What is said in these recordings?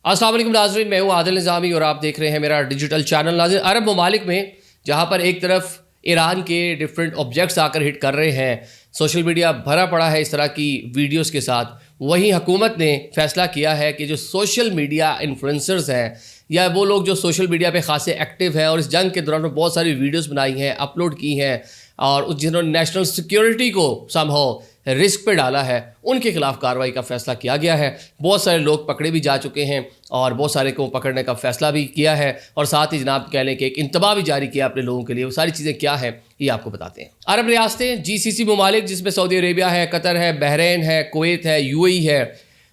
السلام علیکم ناظرین، میں ہوں عادل نظامی اور آپ دیکھ رہے ہیں میرا ڈیجیٹل چینل. ناظرین، عرب ممالک میں جہاں پر ایک طرف ایران کے ڈفرینٹ آبجیکٹس آ کر ہٹ کر رہے ہیں، سوشل میڈیا بھرا پڑا ہے اس طرح کی ویڈیوز کے ساتھ، وہیں حکومت نے فیصلہ کیا ہے کہ جو سوشل میڈیا انفلوئنسرز ہیں یا وہ لوگ جو سوشل میڈیا پہ خاصے ایکٹیو ہیں اور اس جنگ کے دوران بہت ساری ویڈیوز بنائی ہیں، اپلوڈ کی ہیں اور جنہوں نے نیشنل سیکیورٹی کو سم ہاؤ رسک پہ ڈالا ہے، ان کے خلاف کارروائی کا فیصلہ کیا گیا ہے. بہت سارے لوگ پکڑے بھی جا چکے ہیں اور بہت سارے کو پکڑنے کا فیصلہ بھی کیا ہے، اور ساتھ ہی جناب کہہ لیں کہ ایک انتباہ بھی جاری کیا اپنے لوگوں کے لیے. وہ ساری چیزیں کیا ہیں یہ آپ کو بتاتے ہیں. عرب ریاستیں GCC ممالک، جس میں سعودی عربیہ ہے، قطر ہے، بحرین ہے، کویت ہے، UAE ہے،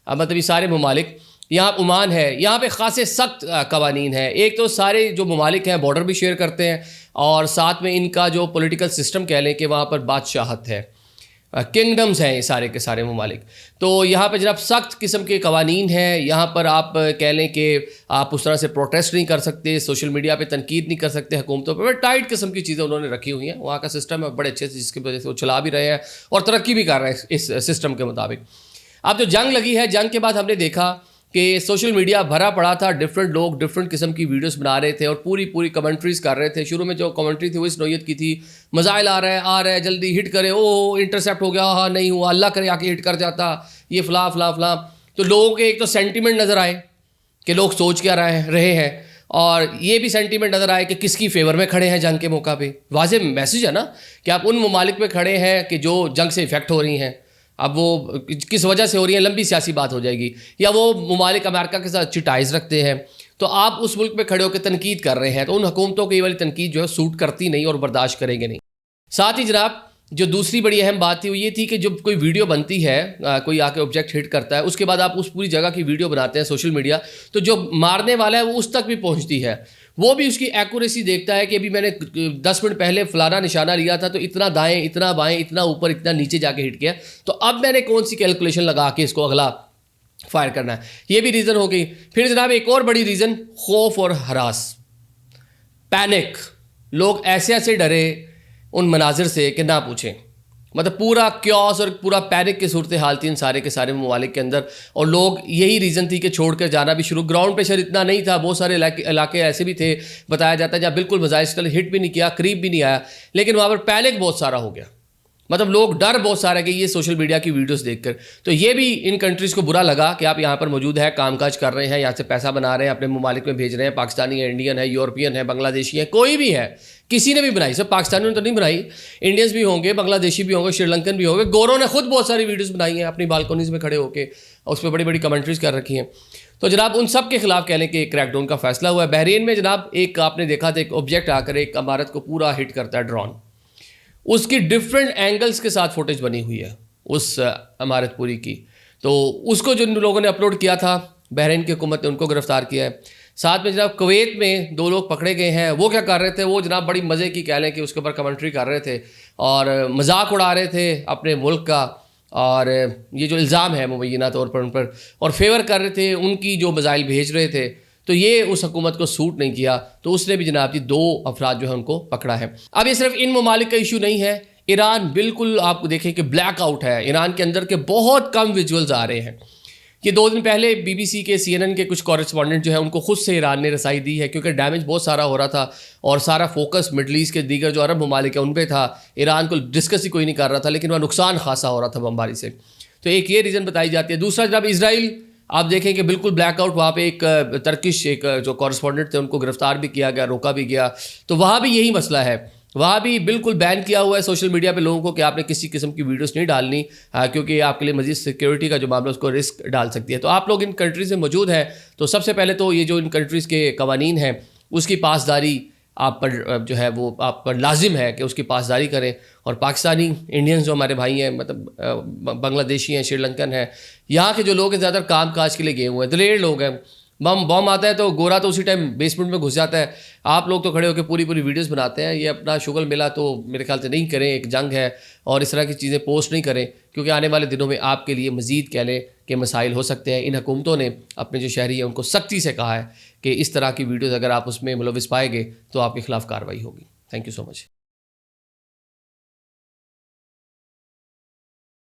مطلب یہ سارے ممالک، یہاں عمان ہے، یہاں پہ خاصے سخت قوانین ہیں. ایک تو سارے جو ممالک ہیں بارڈر بھی شیئر کرتے ہیں، اور ساتھ میں ان کا جو پولیٹیکل سسٹم کہہ لیں کہ وہاں پر بادشاہت ہے، کنگڈمز ہیں یہ سارے کے سارے ممالک. تو یہاں پہ جناب سخت قسم کے قوانین ہیں. یہاں پر آپ کہہ لیں کہ آپ اس طرح سے پروٹیسٹ نہیں کر سکتے، سوشل میڈیا پہ تنقید نہیں کر سکتے حکومتوں پہ. ٹائٹ قسم کی چیزیں انہوں نے رکھی ہوئی ہیں. وہاں کا سسٹم ہے بڑے اچھے سے، جس کی وجہ سے وہ چلا بھی رہے ہیں اور ترقی بھی کر رہے ہیں اس سسٹم کے مطابق. اب جو جنگ لگی ہے، جنگ کے بعد ہم نے دیکھا کہ سوشل میڈیا بھرا پڑا تھا، ڈفرینٹ لوگ ڈفرینٹ قسم کی ویڈیوز بنا رہے تھے اور پوری کمنٹریز کر رہے تھے. شروع میں جو کمنٹری تھی وہ اس نوعیت کی تھی، مزائل آ رہا ہے جلدی ہٹ کرے، او انٹرسیپٹ ہو گیا، ہاں نہیں ہوا، اللہ کرے آ کے ہٹ کر جاتا، یہ فلاں فلاں فلاں. تو لوگوں کے ایک تو سینٹیمنٹ نظر آئے کہ لوگ سوچ کیا رہے ہیں، اور یہ بھی سینٹیمنٹ نظر آئے کہ کس کی فیور میں کھڑے ہیں جنگ کے موقع پہ. واضح میسج ہے نا کہ آپ ان ممالک میں کھڑے ہیں کہ جو جنگ سے افیکٹ ہو رہی ہیں. اب وہ کس وجہ سے ہو رہی ہیں، لمبی سیاسی بات ہو جائے گی. یا وہ ممالک امریکہ کے ساتھ اچھی ٹائز رکھتے ہیں، تو آپ اس ملک میں کھڑے ہو کے تنقید کر رہے ہیں، تو ان حکومتوں کو یہ والی تنقید جو ہے سوٹ کرتی نہیں اور برداشت کریں گے نہیں. ساتھ ہی جناب جو دوسری بڑی اہم بات تھی وہ یہ تھی کہ جب کوئی ویڈیو بنتی ہے، کوئی آ کے آبجیکٹ ہٹ کرتا ہے، اس کے بعد آپ اس پوری جگہ کی ویڈیو بناتے ہیں سوشل میڈیا، تو جو مارنے والا ہے وہ اس تک بھی پہنچتی ہے. وہ بھی اس کی ایکوریسی دیکھتا ہے کہ ابھی میں نے 10 منٹ پہلے فلانا نشانہ لیا تھا تو اتنا دائیں، اتنا بائیں، اتنا اوپر، اتنا نیچے جا کے ہٹ کیا، تو اب میں نے کون سی کیلکولیشن لگا کے اس کو اگلا فائر کرنا ہے. یہ بھی ریزن ہو گئی. پھر جناب ایک اور بڑی ریزن خوف اور ہراس، پینک. لوگ ایسے ڈرے ان مناظر سے کہ نہ پوچھیں. مطلب پورا کیوس اور پورا پینک کی صورتحال تھی ان سارے کے سارے ممالک کے اندر، اور لوگ یہی ریزن تھی کہ چھوڑ کر جانا بھی شروع. گراؤنڈ پریشر اتنا نہیں تھا، بہت سارے علاقے ایسے بھی تھے بتایا جاتا ہے جہاں بالکل مزائل ہٹ بھی نہیں کیا، قریب بھی نہیں آیا، لیکن وہاں پر پینک بہت سارا ہو گیا. مطلب لوگ ڈر بہت سارا کہ یہ سوشل میڈیا کی ویڈیوز دیکھ کر. تو یہ بھی ان کنٹریز کو برا لگا کہ آپ یہاں پر موجود ہیں، کام کاج کر رہے ہیں، یہاں سے پیسہ بنا رہے ہیں، اپنے ممالک میں بھیج رہے ہیں، پاکستانی ہے، انڈین ہے، یورپین ہے، بنگلہ دیشی ہے، کوئی بھی ہے، کسی نے بھی بنائی. سب پاکستانیوں نے تو نہیں بنائی، انڈینس بھی ہوں گے، بنگلہ دیشی بھی ہوں گے، شری لنکن بھی ہوں گے. گوروں نے خود بہت ساری ویڈیوز بنائی ہیں اپنی بالکونیز میں کھڑے ہو کے، اور اس پہ بڑی کمنٹریز کر رکھی ہیں. تو جناب ان سب کے خلاف کہہ لیں کہ کریک ڈاؤن کا فیصلہ ہوا ہے. بحرین میں جناب ایک آپ نے دیکھا تھا، ایک آبجیکٹ آ کر ایک عمارت کو پورا ہٹ کرتا ہے، ڈرون. اس کی ڈفرینٹ اینگلز کے ساتھ فوٹیج بنی ہوئی ہے اس عمارت پوری کی. تو اس کو جن لوگوں نے اپلوڈ کیا تھا، بحرین کی حکومت نے ان کو گرفتار کیا ہے. ساتھ میں جناب کویت میں 2 لوگ پکڑے گئے ہیں. وہ کیا کر رہے تھے، وہ جناب بڑی مزے کی کہہ لیں کہ اس کے اوپر کمنٹری کر رہے تھے اور مذاق اڑا رہے تھے اپنے ملک کا، اور یہ جو الزام ہے مبینہ طور پر ان پر، اور فیور کر رہے تھے ان کی جو میزائل بھیج رہے تھے. تو یہ اس حکومت کو سوٹ نہیں کیا، تو اس نے بھی جناب 2 افراد جو ہیں ان کو پکڑا ہے. اب یہ صرف ان ممالک کا ایشو نہیں ہے، ایران بالکل آپ کو دیکھیں کہ بلیک آؤٹ ہے. ایران کے اندر کے بہت کم ویژولز آ رہے ہیں. یہ 2 دن پہلے BBC کے CNN کے کچھ کورسپونڈنٹ جو ہے ان کو خود سے ایران نے رسائی دی ہے، کیونکہ ڈیمیج بہت سارا ہو رہا تھا اور سارا فوکس مڈل ایسٹ کے دیگر جو عرب ممالک ہیں ان پہ تھا. ایران کو ڈسکس ہی کوئی نہیں کر رہا تھا، لیکن وہاں نقصان خاصا ہو رہا تھا بمباری سے. تو ایک یہ ریزن بتائی جاتی ہے. دوسرا جناب اسرائیل، آپ دیکھیں کہ بالکل بلیک آؤٹ. وہاں پہ ایک ترکش ایک جو کورسپونڈنٹ تھے ان کو گرفتار بھی کیا گیا، روکا بھی گیا. تو وہاں بھی یہی مسئلہ ہے، وہاں بھی بالکل بین کیا ہوا ہے سوشل میڈیا پہ لوگوں کو کہ آپ نے کسی قسم کی ویڈیوز نہیں ڈالنی، کیونکہ آپ کے لیے مزید سیکیورٹی کا جو معاملہ اس کو رسک ڈال سکتی ہے. تو آپ لوگ ان کنٹریز میں موجود ہیں تو سب سے پہلے تو یہ جو ان کنٹریز کے قوانین ہیں اس کی پاسداری آپ پر جو ہے وہ آپ پر لازم ہے کہ اس کی پاسداری کریں. اور پاکستانی انڈینز جو ہمارے بھائی ہیں، مطلب بنگلہ دیشی ہیں، شری لنکن ہیں، یہاں کے جو لوگ ہیں زیادہ کام کاج کے لیے گئے ہوئے ہیں، دلیر لوگ ہیں. بم آتا ہے تو گورا تو اسی ٹائم بیسمنٹ میں گھس جاتا ہے. آپ لوگ تو کھڑے ہو کے پوری ویڈیوز بناتے ہیں. یہ اپنا شغل ملا تو میرے خیال سے نہیں کریں، ایک جنگ ہے، اور اس طرح کی چیزیں پوسٹ نہیں کریں، کیونکہ آنے والے دنوں میں آپ کے لیے مزید کہہ لیں کہ مسائل ہو سکتے ہیں. ان حکومتوں نے اپنے جو شہری ہیں ان کو سختی سے کہا ہے کہ اس طرح کی ویڈیوز اگر آپ اس میں ملوث پائے گے تو آپ کے خلاف کارروائی ہوگی. Thank you so much.